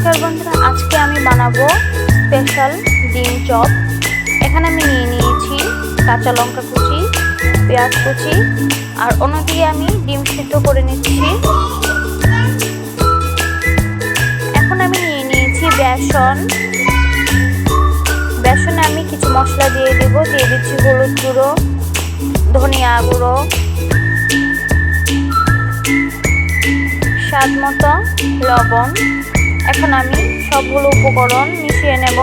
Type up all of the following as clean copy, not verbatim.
নমস্কার বন্ধুরা, আজকে আমি বানাবো স্পেশাল ডিম চপ। এখানে আমি নিয়ে নিয়েছি কাঁচা লঙ্কা কুচি, পেঁয়াজ কুচি, আর অন্যদিকে আমি ডিম সিদ্ধ করে নিচ্ছি। এখন আমি নিয়ে নিয়েছি বেসনে আমি কিছু মশলা দিয়ে দিচ্ছি হলুদ গুঁড়ো, ধনিয়া গুঁড়ো, স্বাদ মতো লবণ। এখন আমি সবগুলো উপকরণ মিশিয়ে নেব।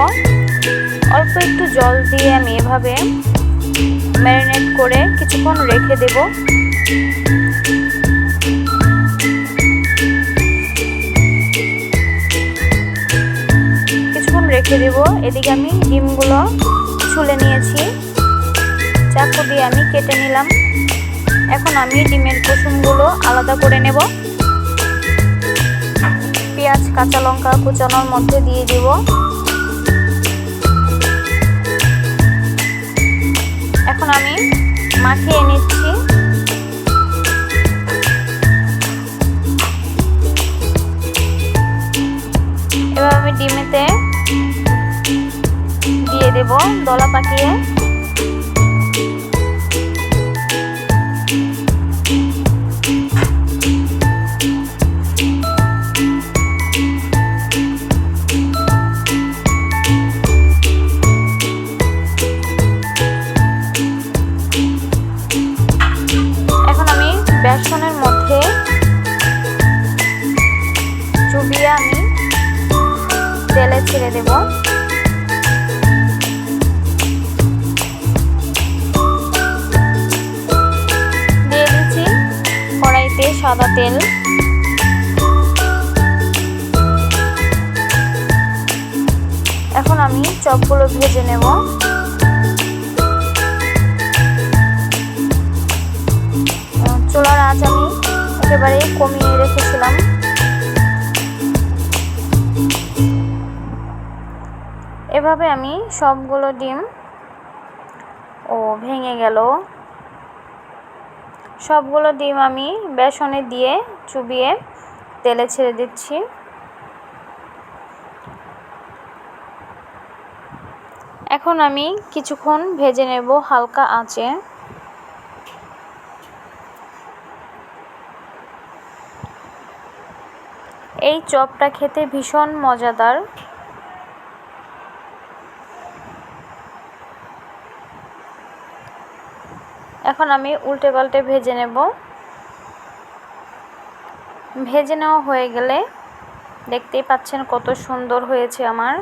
অল্প একটু জল দিয়ে আমি এভাবে ম্যারিনেট করে কিছুক্ষণ রেখে দেব। এদিকে আমি ডিমগুলো ছুলে নিয়েছি, চাকু দিয়ে আমি কেটে নিলাম। এখন আমি ডিমের কুসুমগুলো আলাদা করে নেব। পেঁয়াজ কাঁচা লঙ্কা কুচানোর মধ্যে দিয়ে দিব। এখন আমি মাখিয়ে নিচ্ছি। এবার আমি ডিমেতে দিয়ে দেব দলা পাকিয়ে। এখন আমি বেসনের মধ্যে চুবিয়ে আমি তেলে ছেড়ে দেব। দিয়ে দিচ্ছি কড়াইতে সাদা তেল। এখন আমি চপগুলো ভেজে নেব। চুলার আঁচ আমি একেবারে কমিয়ে রেখেছিলাম। এভাবে আমি সবগুলো ডিম ভেঙে গেল। সবগুলো ডিম আমি বেসনে দিয়ে চুবিয়ে তেলে ছেড়ে দিচ্ছি। এখন আমি কিছুক্ষণ ভেজে নেব হালকা আঁচে। এই চপটা খেতে ভীষণ মজাদার। এখন আমি উল্টে পাল্টে ভেজে নেব। ভেজে নেওয়া হয়ে গেলে দেখতেই পাচ্ছেন কত সুন্দর হয়েছে আমার।